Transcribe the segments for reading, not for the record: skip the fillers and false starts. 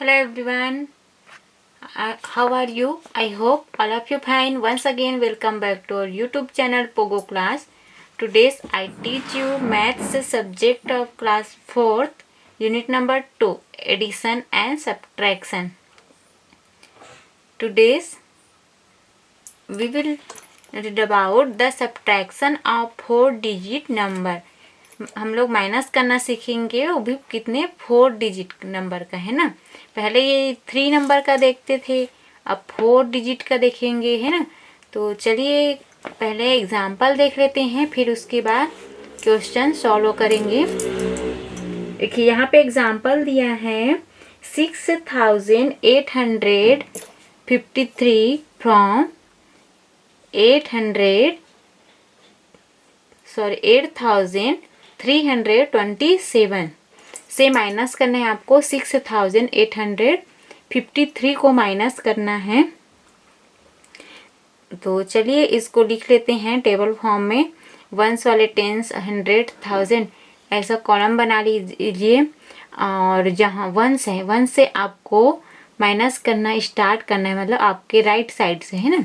Hello everyone. How are you? I hope all of you fine. Once again welcome back to our YouTube channel Pogo Class. Today I teach you maths subject of class 4th unit number 2 addition and subtraction. Today's we will read about the subtraction of 4-digit number. हम लोग minus करना सीखेंगे, वो भी कितने 4 digit number का है ना। पहले ये 3 नंबर का देखते थे, अब 4 डिजिट का देखेंगे है ना। तो चलिए पहले एग्जाम्पल देख लेते हैं, फिर उसके बाद क्वेश्चन सॉल्व करेंगे। देखिए यहाँ पे एग्जाम्पल दिया है 6853 फ्रॉम 8327 से माइनस करना है आपको। 6853 को माइनस करना है। तो चलिए इसको लिख लेते हैं टेबल फॉर्म में। वंस वाले टेंस 100 1000 ऐसा कॉलम बना लीजिए, और जहाँ वंस है वन से आपको माइनस करना स्टार्ट करना है, मतलब आपके राइट साइड से है ना।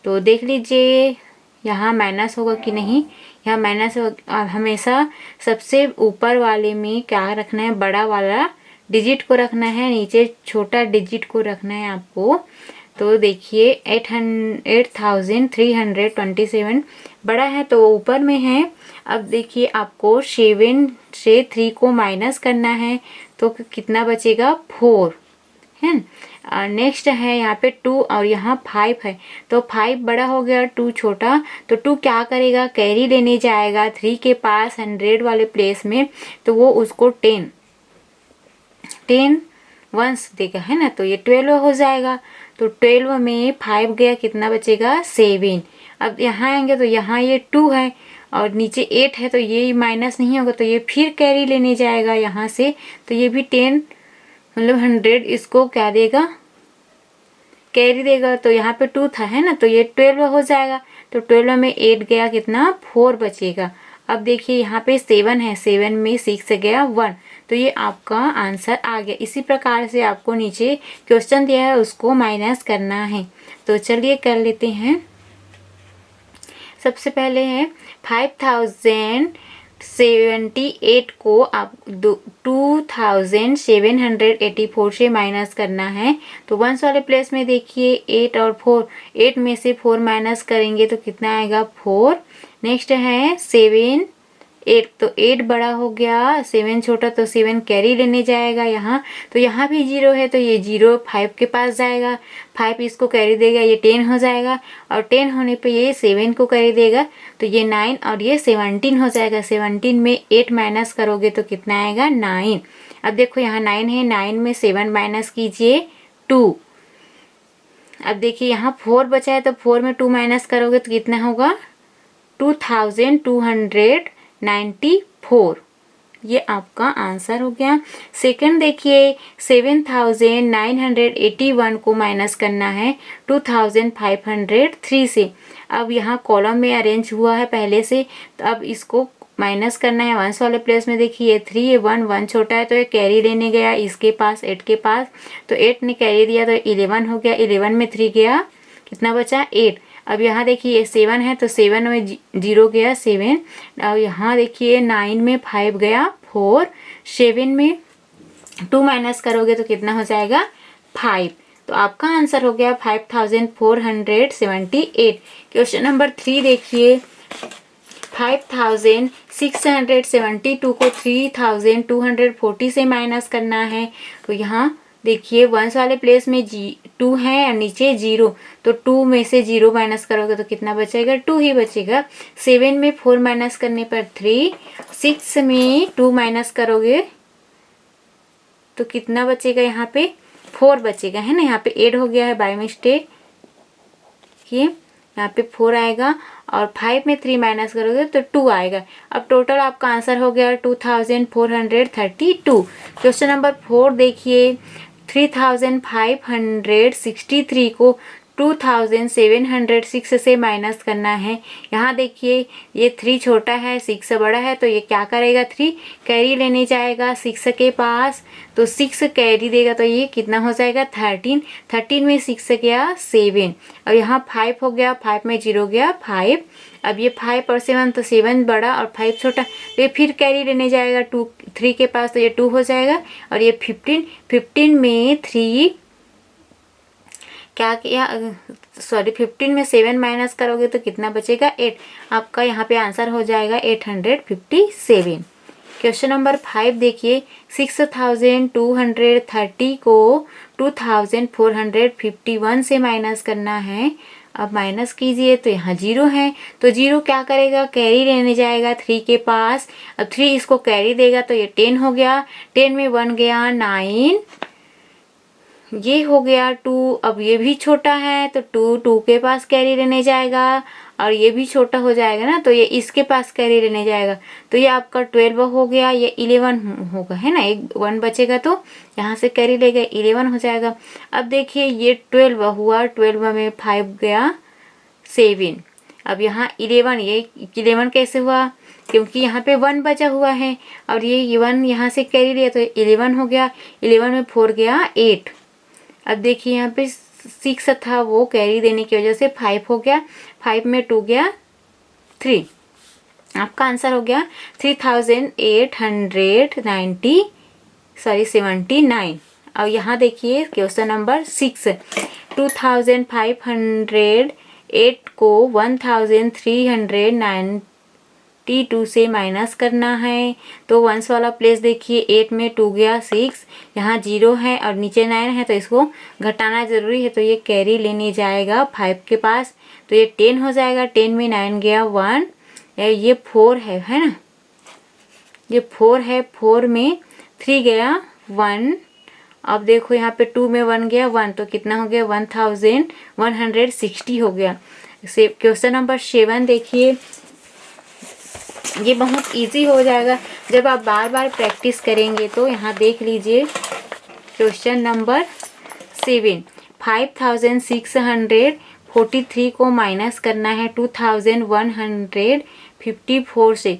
तो देख लीजिए यहाँ माइनस होगा कि नहीं। यहाँ माइनस हमेशा सबसे ऊपर वाले में क्या रखना है, बड़ा वाला डिजिट को रखना है, नीचे छोटा डिजिट को रखना है आपको। तो देखिए 8327 बड़ा है तो ऊपर में है। अब देखिए आपको 7 से 3 को माइनस करना है, तो कितना बचेगा 4 है। नेक्स्ट है यहाँ पे 2 और यहाँ 5 है, तो 5 बड़ा हो गया, 2 छोटा। तो 2 क्या करेगा, कैरी लेने जाएगा 3 के पास 100 वाले प्लेस में, तो वो उसको 10 वंस देगा है ना। तो ये 12 हो जाएगा। तो 12 में 5 गया, कितना बचेगा 7। अब यहाँ आएंगे तो यहाँ ये 2 है और नीचे 8 है, तो ये माइनस नहीं होगा, तो ये फिर कैरी लेने जाएगा यहाँ से। तो ये भी 10 मतलब 100 इसको क्या देगा, कैरी देगा। तो यहाँ पे 2 था है ना, तो ये 12 हो जाएगा। तो 12 में 8 गया, कितना 4 बचेगा। अब देखिए यहाँ पे 7 है, 7 में 6 गया 1, तो ये आपका आंसर आ गया। इसी प्रकार से आपको नीचे क्वेश्चन दिया है उसको माइनस करना है। तो चलिए कर लेते हैं। सबसे पहले है 5078 को आप 2784 से माइनस करना है। तो वंस वाले प्लेस में देखिए 8 और 4, 8 में से 4 माइनस करेंगे तो कितना आएगा 4। नेक्स्ट है 7 8, तो 8 बड़ा हो गया, 7 छोटा, तो 7 कैरी लेने जाएगा यहाँ। तो यहाँ भी 0 है, तो ये 0 5 के पास जाएगा, 5 इसको कैरी देगा, ये 10 हो जाएगा। और 10 होने पे ये 7 को कैरी देगा, तो ये 9 और ये 17 हो जाएगा। 17 में 8 माइनस करोगे तो कितना आएगा 9। अब देखो यहाँ 9 है, 9 में 7 माइनस कीजिए 2। अब देखिए यहाँ 4 बचा है, तो 4 में 2 माइनस करोगे तो कितना होगा 2294। ये आपका आंसर हो गया। सेकंड देखिए 7981 को माइनस करना है 2503 से। अब यहाँ कॉलम में अरेंज हुआ है पहले से, तो अब इसको माइनस करना है वंस वाले प्लेस में। देखिए 3 1 छोटा है, तो ये कैरी लेने गया इसके पास 8 के पास, तो 8 ने कैरी दिया तो 11 हो गया। 11 में 3 गया, कितना बचा 8। अब यहाँ देखिए 7 है, तो 7 में 0 गया 7। और यहाँ देखिए 9 में 5 गया 4, 7 में 2 माइनस करोगे तो कितना हो जाएगा 5। तो आपका आंसर हो गया 5478। क्वेश्चन नंबर 3 देखिए 5672 को 3240 से माइनस करना है। तो यहाँ देखिए वंस वाले प्लेस में 2 है और नीचे 0, तो 2 में से 0 माइनस करोगे तो कितना बचेगा 2 ही बचेगा। 7 में 4 माइनस करने पर 3, 6 में 2 माइनस करोगे तो कितना बचेगा, यहाँ पे 4 बचेगा है ना। यहाँ पे 8 हो गया है बाय मिस्टेक, ये यहाँ पे 4 आएगा। और 5 में 3 माइनस करोगे तो 2 आएगा। अब टोटल आपका आंसर हो गया 2432। क्वेश्चन नंबर 4 देखिए 3563 को 2706 से माइनस करना है। यहाँ देखिए ये 3 छोटा है, 6 बड़ा है, तो ये क्या करेगा, 3 कैरी लेने जाएगा 6 के पास, तो 6 कैरी देगा तो ये कितना हो जाएगा 13। 13 में 6 गया 7, और यहाँ 5 हो गया, 5 में 0 गया 5। अब ये 5 और 7, तो 7 बड़ा और 5 छोटा, तो ये फिर कैरी लेने जाएगा 3 के पास, तो ये 2 हो जाएगा। और ये 15 में 3 क्या किया, सॉरी 15 में 7 माइनस करोगे तो कितना बचेगा 8। आपका यहाँ पे आंसर हो जाएगा 857। क्वेश्चन नंबर 5 देखिए, 6230 को 2451 से माइनस करना है। अब माइनस कीजिए तो यहाँ 0 है, तो 0 क्या करेगा, कैरी लेने जाएगा 3 के पास। अब 3 इसको कैरी देगा तो ये 10 हो गया, 10 में 1 गया 9, ये हो गया 2। अब ये भी छोटा है तो 2 के पास कैरी लेने जाएगा, और ये भी छोटा हो जाएगा ना, तो ये इसके पास कैरी लेने जाएगा, तो ये आपका 12 हो गया, ये 11 होगा, है ना, एक 1 बचेगा तो यहाँ से कैरी लेगा 11 हो जाएगा। अब देखिए ये 12 हुआ, 12 में 5 गया 7। अब यहाँ 11, ये 11 कैसे हुआ, क्योंकि यहाँ पे 1 बचा हुआ है, और ये 1 यहाँ से कैरी लिया तो 11 हो गया, 11 में 4 गया 8। अब देखिए यहाँ पे 6 था, वो कैरी देने की वजह से 5 हो गया, 5 में 2 गया 3। आपका आंसर हो गया 79। और यहाँ देखिए क्वेश्चन नंबर 6, 2508 को 1392 से माइनस करना है। तो वंस वाला प्लेस देखिए, 8 में 2 गया 6, यहाँ 0 है और नीचे 9 है, तो इसको घटाना ज़रूरी है, तो ये कैरी लेने जाएगा 5 के पास, तो ये 10 हो जाएगा, 10 में 9 गया 1, ये 4 है ना, ये 4 है, 4 में 3 गया 1। अब देखो यहाँ पे 2 में 1 गया 1, तो कितना हो गया 1160 हो गया। क्वेश्चन नंबर 7 देखिए, ये बहुत इजी हो जाएगा जब आप बार बार प्रैक्टिस करेंगे। तो यहाँ देख लीजिए क्वेश्चन नंबर 7, 5643 को माइनस करना है 2154 से।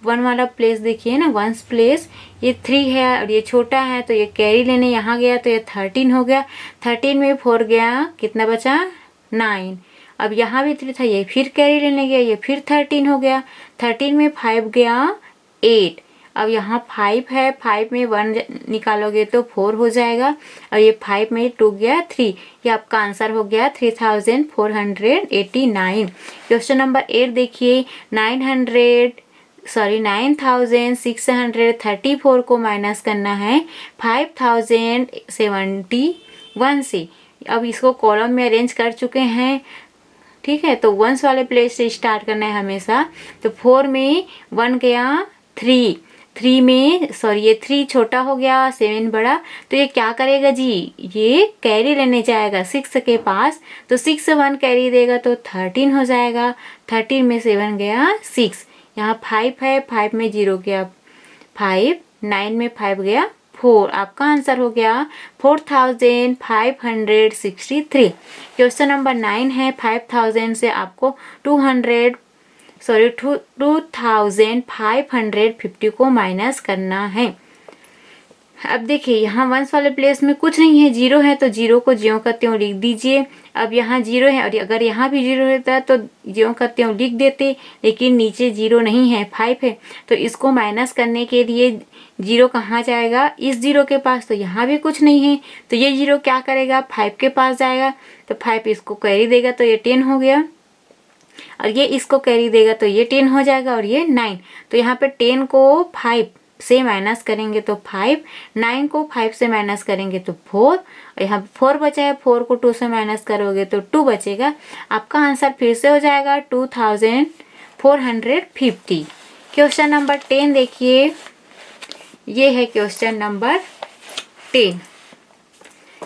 1 वाला प्लेस देखिए ना, 1 प्लेस, ये 3 है और ये छोटा है, तो ये कैरी लेने यहाँ गया तो ये 13 हो गया, 13 में 4 गया, कितना बचा 9। अब यहाँ भी 3 था, ये फिर कैरी लेने गया, ये फिर 13 हो गया, 13 में 5 गया 8। अब यहाँ 5 है, 5 में 1 निकालोगे तो 4 हो जाएगा, और ये 5 में 2 गया 3, ये आपका आंसर हो गया 3489। क्वेश्चन नंबर 8 देखिए, 9634 को माइनस करना है 5071 से। अब इसको कॉलम में अरेंज कर चुके हैं, ठीक है, तो वंस वाले प्लेस से स्टार्ट करना है हमेशा। तो 4 में 1 गया 3, 3 में ये 3 छोटा हो गया, 7 बड़ा, तो ये क्या करेगा जी, ये कैरी लेने जाएगा 6 के पास, तो 6 1 कैरी देगा तो 13 हो जाएगा, 13 में 7 गया 6। यहाँ 5 है, 5 में 0 गया 5, 9 में 5 गया 4। आपका आंसर हो गया 4563। क्वेश्चन नंबर 9 है, 5000 से आपको 2550 को माइनस करना है। अब देखिए यहाँ वंस वाले प्लेस में कुछ नहीं है, 0 है, तो 0 को ज्यों का त्यों लिख दीजिए। अब यहाँ 0 है, और अगर यहाँ भी 0 रहता तो ज्यों का त्यों लिख देते, लेकिन नीचे 0 नहीं है, 5 है, तो इसको माइनस करने के लिए 0 कहाँ जाएगा, इस 0 के पास, तो यहाँ भी कुछ नहीं है, तो ये 0 क्या करेगा 5 के पास जाएगा, तो 5 इसको कैरी देगा तो ये 10 हो गया, और ये इसको कैरी देगा तो ये 10 हो जाएगा, और ये 9। तो यहाँ पे 10 को 5 से माइनस करेंगे तो 5, 9 को 5 से माइनस करेंगे तो 4, और यहाँ 4 बचा है, 4 को 2 से माइनस करोगे तो 2 बचेगा। आपका आंसर फिर से हो जाएगा 2450। क्वेश्चन नंबर 10 देखिए, ये है क्वेश्चन नंबर 10,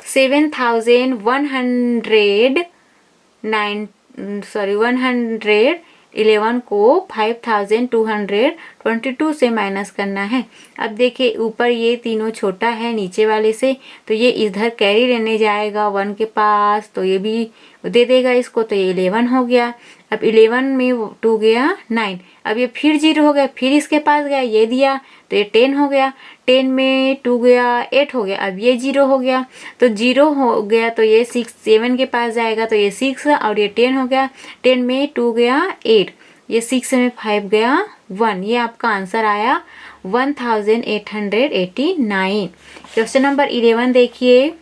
190 11 को 5222 से माइनस करना है। अब देखिए ऊपर ये तीनों छोटा है नीचे वाले से, तो ये इधर कैरी लेने जाएगा 1 के पास, तो ये भी दे देगा इसको, तो ये 11 हो गया। अब 11 में 2 गया 9, अब ये फिर 0 हो गया, फिर इसके पास गया, ये दिया तो ये 10 हो गया, 10 में 2 गया 8 हो गया, अब ये 0 हो गया, तो 0 हो गया तो ये 7 के पास जाएगा, तो ये 6 और ये 10 हो गया, 10 में 2 गया 8, ये 6 में 5 गया 1, ये आपका आंसर आया 1889। क्वेश्चन नंबर 11 देखिए,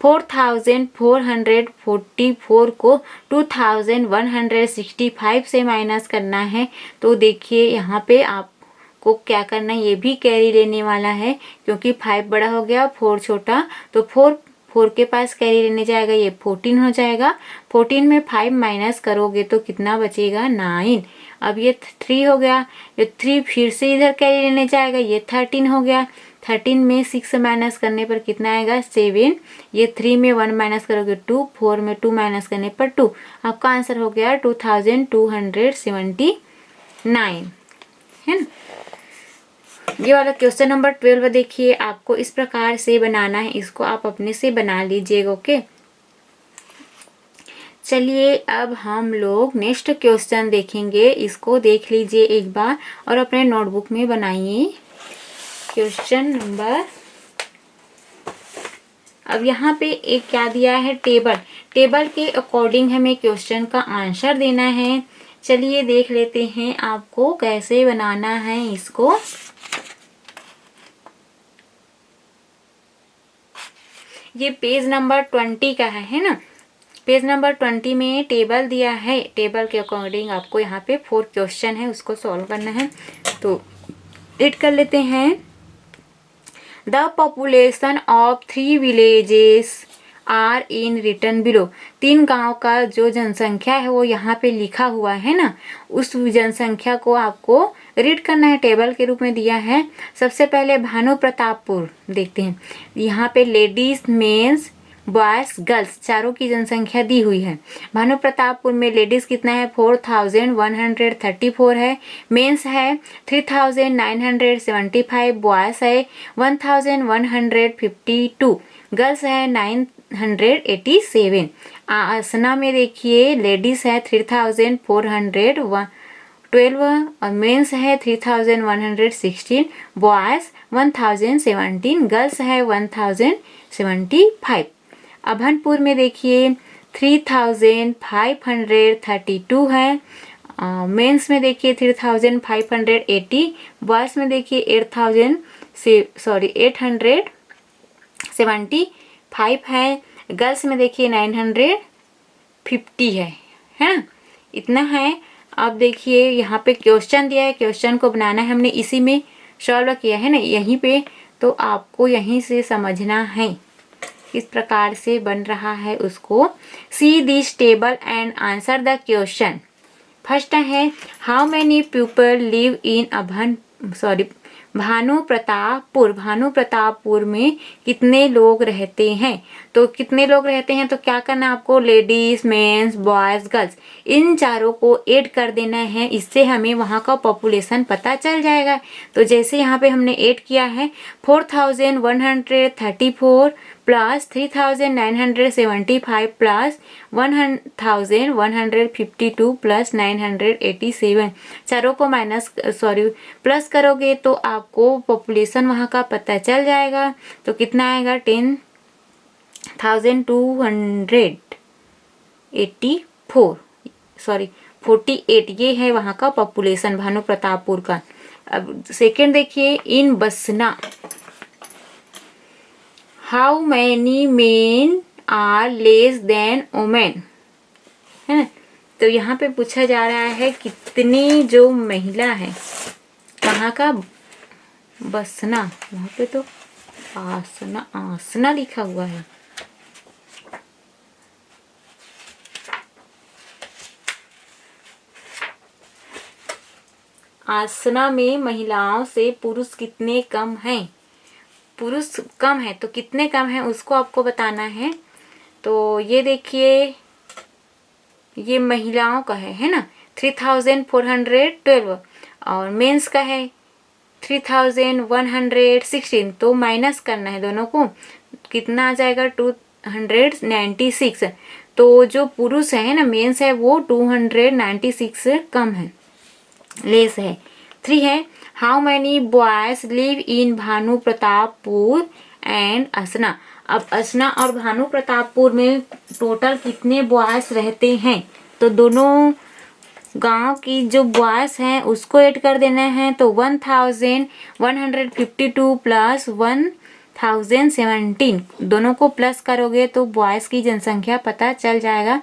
4444 को 2165 से माइनस करना है। तो देखिए यहाँ पे आपको क्या करना है, ये भी कैरी लेने वाला है क्योंकि 5 बड़ा हो गया 4 छोटा, तो 4 के पास कैरी लेने जाएगा, ये 14 हो जाएगा। 14 में 5 माइनस करोगे तो कितना बचेगा 9। अब ये 3 हो गया, ये 3 फिर से इधर कैरी लेने जाएगा, ये 13 हो गया। 13 में 6 माइनस करने पर कितना आएगा 7, ये 3 में 1 माइनस करोगे 2, 4 में 2 माइनस करने पर 2, आपका आंसर हो गया 2279, है ना। ये वाला क्वेश्चन नंबर 12 देखिए, आपको इस प्रकार से बनाना है, इसको आप अपने से बना लीजिएगा। ओके, चलिए अब हम लोग नेक्स्ट क्वेश्चन देखेंगे, इसको देख लीजिए एक बार और अपने नोटबुक में बनाइए। क्वेश्चन नंबर, अब यहाँ पे एक क्या दिया है, टेबल के अकॉर्डिंग हमें क्वेश्चन का आंसर देना है। चलिए देख लेते हैं आपको कैसे बनाना है इसको। ये पेज नंबर 20 का है ना। पेज नंबर 20 में टेबल दिया है, टेबल के अकॉर्डिंग आपको यहाँ पे 4 क्वेश्चन है, उसको सॉल्व करना है। तो रीड कर लेते हैं। The population of 3 villages are in written below। 3 गांव का जो जनसंख्या है वो यहाँ पे लिखा हुआ है ना, उस जनसंख्या को आपको रीड करना है, टेबल के रूप में दिया है। सबसे पहले भानु प्रतापपुर देखते हैं, यहाँ पे लेडीज, मेंस, बॉयज, गर्ल्स चारों की जनसंख्या दी हुई है। भानु प्रतापपुर में लेडीज कितना है 4134 है, मेंस है 3975, बॉयज है 1152, गर्ल्स है 987। आसना में देखिए लेडीज है 3412 और मेंस है 3116, बॉयज 1017, गर्ल्स है 1075। अभनपुर में देखिए 3532 है, मेंस में देखिए 3580, बॉयज में देखिए 875 है, गर्ल्स में देखिए 950 है ना, इतना है। अब देखिए यहाँ पे क्वेश्चन दिया है, क्वेश्चन को बनाना है हमने, इसी में सॉल्व किया है ना यहीं पे, तो आपको यहीं से समझना है किस प्रकार से बन रहा है उसको। See this table and answer the question. First है, how many people live in Bhanu Pratappur में कितने लोग रहते हैं। तो कितने लोग रहते हैं तो क्या करना आपको, लेडीज, मेंस, बॉयज, गर्ल्स इन चारों को ऐड कर देना है, इससे हमें वहाँ का पॉपुलेशन पता चल जाएगा। तो जैसे यहाँ पे हमने ऐड किया है 4134 प्लस 3975 प्लस 1152 प्लस 987, चारों को प्लस करोगे तो आपको पॉपुलेशन वहाँ का पता चल जाएगा। तो कितना आएगा 48, ये है वहाँ का पॉपुलेशन भानु प्रतापपुर का। अब सेकेंड देखिए, in Basna how many men are less than women, है ना। तो यहाँ पे पूछा जा रहा है कितनी जो महिला है, कहाँ का बसना, वहाँ पे तो आसना लिखा हुआ है। आसना में महिलाओं से पुरुष कितने कम हैं, पुरुष कम है तो कितने कम है उसको आपको बताना है। तो ये देखिए ये महिलाओं का है ना, 3412 और मेंस का है 3116, तो माइनस करना है दोनों को, कितना आ जाएगा 296। तो जो पुरुष है ना, मेंस है, वो 296 से कम है, लेस है। 3 है how many boys live in Bhanu Pratappur and असना। अब असना और भानु प्रतापपुर में टोटल कितने बॉयज रहते हैं, तो दोनों गांव की जो बॉयज हैं उसको ऐड कर देना है। तो 1152 प्लस 1017, दोनों को प्लस करोगे तो बॉयज की जनसंख्या पता चल जाएगा।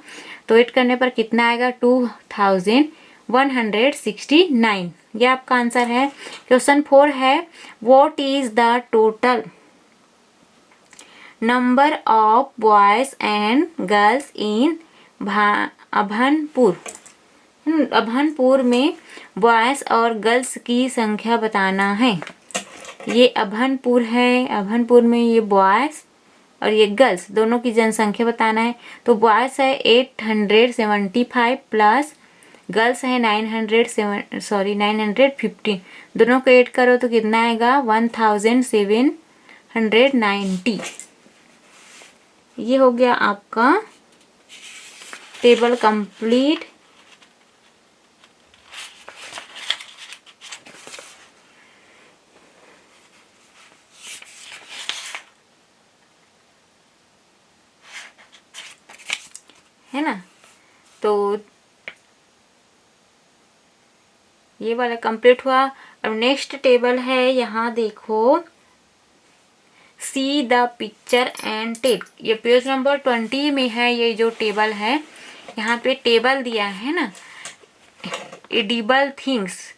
तो ऐड करने पर कितना आएगा 2169। ये आपका आंसर है। क्वेश्चन 4 है what is the total number of boys and girls in Abhanpur. Abhanpur में बॉयज और गर्ल्स की संख्या बताना है। ये अभनपुर है, अभनपुर में ये बॉयज और ये गर्ल्स दोनों की जनसंख्या बताना है। तो बॉयज है 875 प्लस गर्ल्स है 915, दोनों को ऐड करो तो कितना आएगा 1790। ये हो गया आपका टेबल कंप्लीट। है ना, तो ये वाला कंप्लीट हुआ। अब नेक्स्ट टेबल है, यहाँ देखो see the picture and tell. ये पेज नंबर 20 में है। ये जो टेबल है, यहाँ पे टेबल दिया है ना, एडिबल थिंग्स,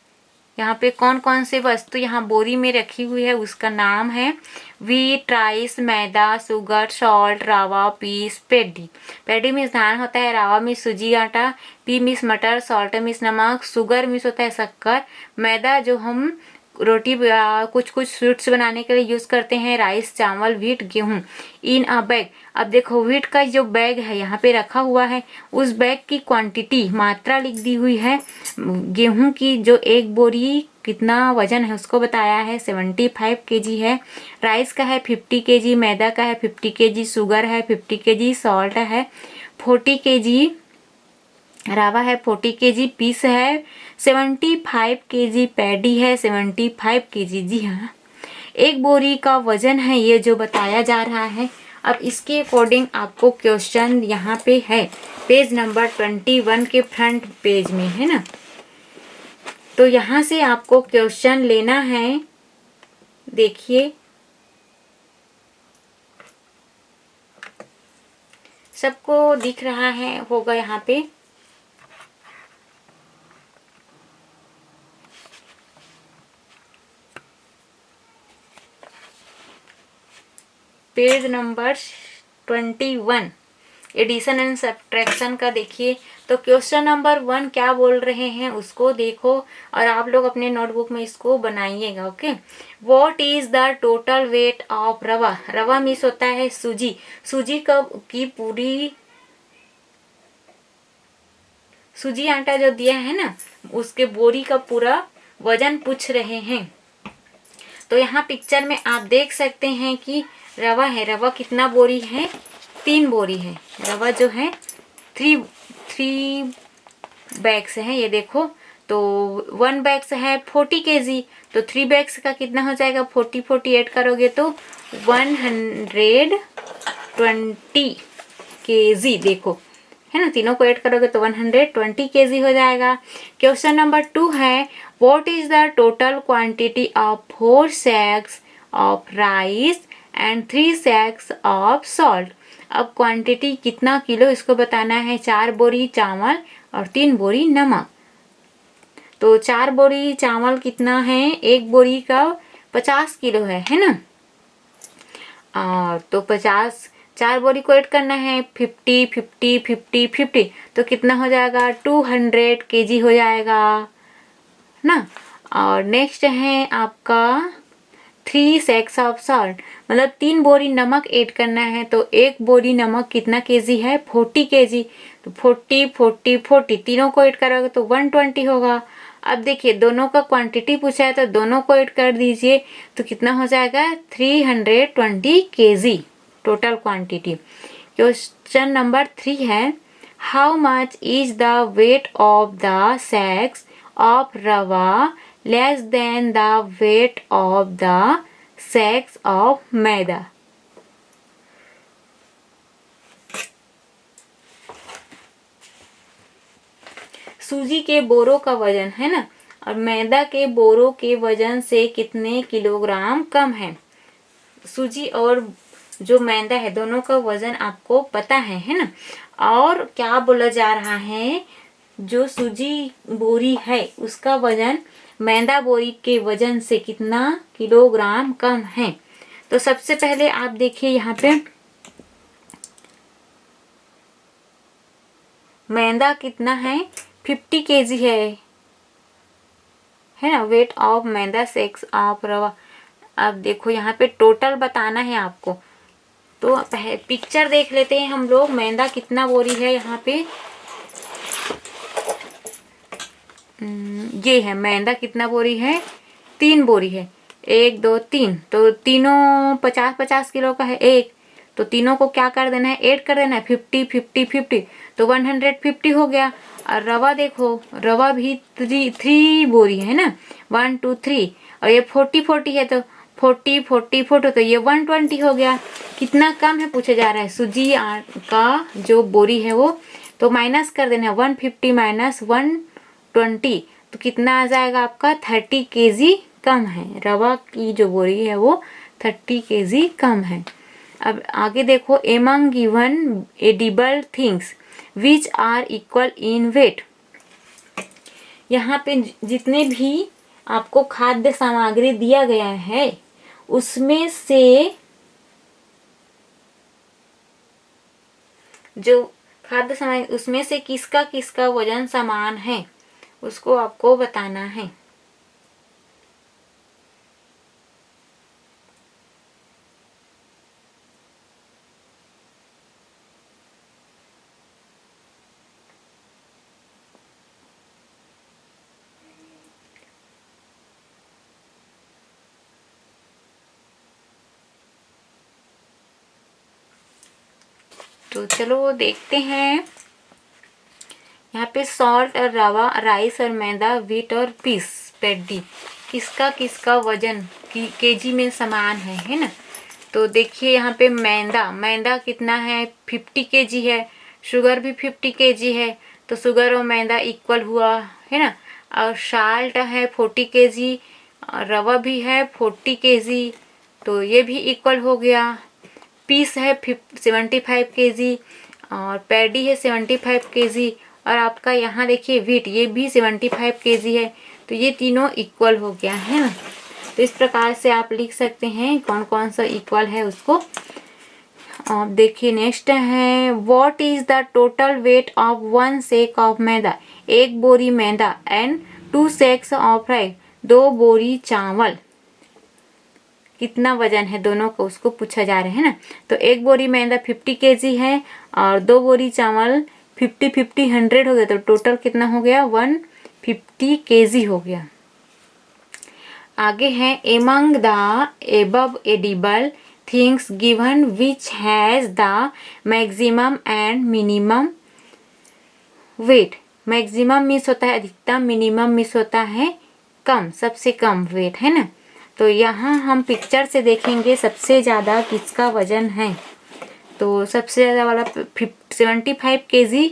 यहाँ पे कौन कौन से वस्तु यहाँ बोरी में रखी हुई है उसका नाम है व्हीट, राइस, मैदा, शुगर, सॉल्ट, रावा, पीस, पैडी। पैडी मीन्स धान होता है, रावा मीन्स सूजी आटा, पी मीन्स मटर, सॉल्ट मीन्स नमक, शुगर मीन्स होता है शक्कर, मैदा जो हम रोटी कुछ कुछ स्वीट्स बनाने के लिए यूज़ करते हैं, राइस चावल, व्हीट गेहूँ। इन अ बैग, अब देखो व्हीट का जो बैग है यहाँ पे रखा हुआ है, उस बैग की क्वांटिटी मात्रा लिख दी हुई है। गेहूं की जो एक बोरी कितना वजन है उसको बताया है, 75 kg है। राइस का है 50 kg, मैदा का है 50 kg, शुगर है 50 kg, सॉल्ट है 40 kg, रावा है 40 kg, पीस है 75 kg, पैडी है 75 kg। जी हाँ, एक बोरी का वजन है ये जो बताया जा रहा है। अब इसके अकॉर्डिंग आपको क्वेश्चन यहाँ पे है, पेज नंबर 21 के फ्रंट पेज में है ना। तो यहाँ से आपको क्वेश्चन लेना है। देखिए सबको दिख रहा है होगा यहाँ पे। Page number 21 addition and subtraction का देखिए। तो क्वेश्चन नंबर 1 क्या बोल रहे हैं उसको देखो और आप लोग अपने नोटबुक में इसको बनाइएगा। Okay, what is the total weight of रवा। रवा मीन्स होता है सूजी। सूजी की पूरी सूजी आटा जो दिया है ना, उसके बोरी का पूरा वजन पूछ रहे हैं। तो यहाँ पिक्चर में आप देख सकते हैं कि रवा है, रवा कितना बोरी है, 3 बोरी है। रवा जो है 3 बैग्स है, ये देखो। तो 1 बैग्स है 40 kg, तो 3 बैग्स का कितना हो जाएगा 48 करोगे तो 120 kg। देखो है ना, तीनों को ऐड करोगे तो 120 kg हो जाएगा। क्वेश्चन नंबर 2 है what is the total quantity of 4 sacks of rice and 3 sacks of salt. अब क्वांटिटी कितना किलो इसको बताना है। 4 बोरी चावल और 3 बोरी नमक। तो 4 बोरी चावल कितना है, एक बोरी का 50 किलो है ना। और तो 50, 4 बोरी को ऐड करना है 50 50 50 50, तो कितना हो जाएगा 200 kg हो जाएगा ना। और नेक्स्ट है आपका 3 sacks ऑफ सॉल्ट, मतलब 3 बोरी नमक ऐड करना है। तो एक बोरी नमक कितना केजी है 40 kg, तो 40 40 40 तीनों को ऐड करोगे तो 120 होगा। अब देखिए दोनों का क्वांटिटी पूछा है तो दोनों को ऐड कर दीजिए तो कितना हो जाएगा 320 kg total quantity. Question number 3 है how much is the weight of the sacks of rava less than the weight of the sacks of maida. सूजी के बोरों का वजन है ना और मैदा के बोरों के वजन से कितने किलोग्राम कम है। सूजी और जो मैदा है दोनों का वजन आपको पता है ना। और क्या बोला जा रहा है जो सूजी बोरी है उसका वजन मैदा बोरी के वजन से कितना किलोग्राम कम है। तो सबसे पहले आप देखिए यहाँ पे मैदा कितना है 50 kg है ना। Weight of maida sex of रवा। अब देखो यहाँ पे टोटल बताना है आपको तो पिक्चर देख लेते हैं हम लोग। मैदा कितना बोरी है यहाँ पे ये है मैदा कितना बोरी है 3 बोरी है 1 2 3 तो तीनों 50-50 किलो का है एक तो तीनों को क्या कर देना है ऐड कर देना है 50 50 50 तो 150 हो गया। और रवा देखो रवा भी 3 बोरी है ना 1 2 3 और ये 40 40 है तो 40 40 40 तो ये 120 हो गया। कितना कम है पूछा जा रहा है सूजी का जो बोरी है वो तो माइनस कर देना है 150 माइनस 120 तो कितना आ जाएगा आपका 30 kg कम है। रवा की जो बोरी है वो 30 kg कम है। अब आगे देखो among given edible things which are equal in weight. यहाँ पे जितने भी आपको खाद्य सामग्री दिया गया है उसमें से जो खाद्य सामग्री उसमें से किसका किसका वजन समान है उसको आपको बताना है। तो चलो देखते हैं यहाँ पे सॉल्ट और रवा राइस और मैदा व्हीट और पीस पैडी किसका किसका वजन केजी में समान है ना। तो देखिए यहाँ पे मैदा कितना है 50 kg है। शुगर भी 50 kg है तो शुगर और मैदा इक्वल हुआ है ना। और साल्ट है 40 kg रवा भी है 40 kg तो ये भी इक्वल हो गया। पीस है 75 kg और पैडी है 75 kg और आपका यहाँ देखिए व्हीट ये भी 75 kg है तो ये तीनों इक्वल हो गया है ना। तो इस प्रकार से आप लिख सकते हैं कौन कौन सा इक्वल है उसको। अब देखिए नेक्स्ट है what is the total weight of 1 sack of maida. 1 बोरी मैदा एंड 2 सेक्स ऑफ राइस 2 बोरी चावल कितना वजन है दोनों को उसको पूछा जा रहा है ना। तो 1 बोरी मैदा 50 kg है और 2 बोरी चावल 50 50 100 हो गया तो टोटल कितना हो गया 150 kg हो गया। आगे है among the above edible things given which has the maximum and minimum weight. Maximum means होता है अधिकतम मिनिमम मीन्स होता है कम सबसे कम वेट है ना। तो यहाँ हम पिक्चर से देखेंगे सबसे ज़्यादा किसका वजन है। तो सबसे ज़्यादा वाला 75 kg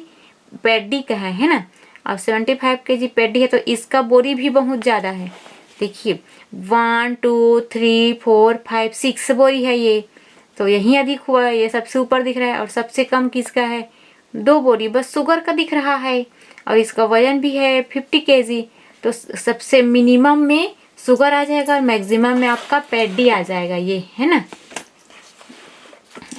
पैडी का है ना। अब 75 kg पैडी है तो इसका बोरी भी बहुत ज़्यादा है। देखिए 1 2 3 4 5 6 बोरी है ये तो यही अधिक हुआ है। ये सबसे ऊपर दिख रहा है और सबसे कम किसका है 2 बोरी बस शुगर का दिख रहा है और इसका वजन भी है 50 kg। तो सबसे मिनिमम में शुगर आ जाएगा और मैक्सिमम में आपका पैडी आ जाएगा ये है ना।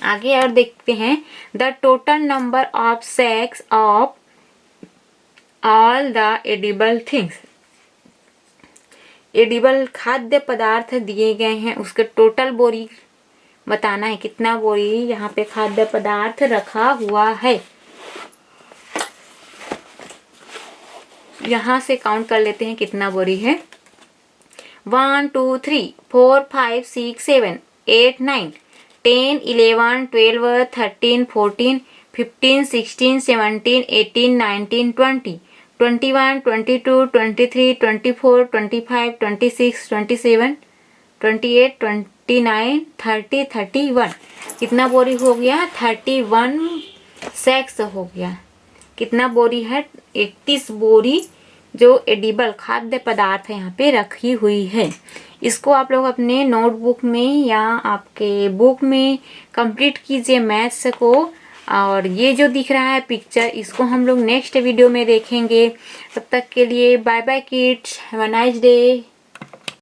आगे और देखते हैं the total number of sacks of all the edible things. Edible खाद्य पदार्थ दिए गए हैं उसके टोटल बोरी बताना है कितना बोरी यहाँ पे खाद्य पदार्थ रखा हुआ है। यहाँ से काउंट कर लेते हैं कितना बोरी है। 1 2 3 4 5 6 7 8 9 10 11 12 13 14 15 16 17 18 19 20 21 22 23 24 25 26 27 28 29 30 31। कितना बोरी हो गया? 31 सैक्स हो गया। कितना बोरी है? 31 बोरी जो एडिबल खाद्य पदार्थ है यहाँ पे रखी हुई है। इसको आप लोग अपने नोटबुक में या आपके बुक में कंप्लीट कीजिए मैथ्स को। और ये जो दिख रहा है पिक्चर, इसको हम लोग नेक्स्ट वीडियो में देखेंगे। तब तक के लिए bye bye kids, have a nice day.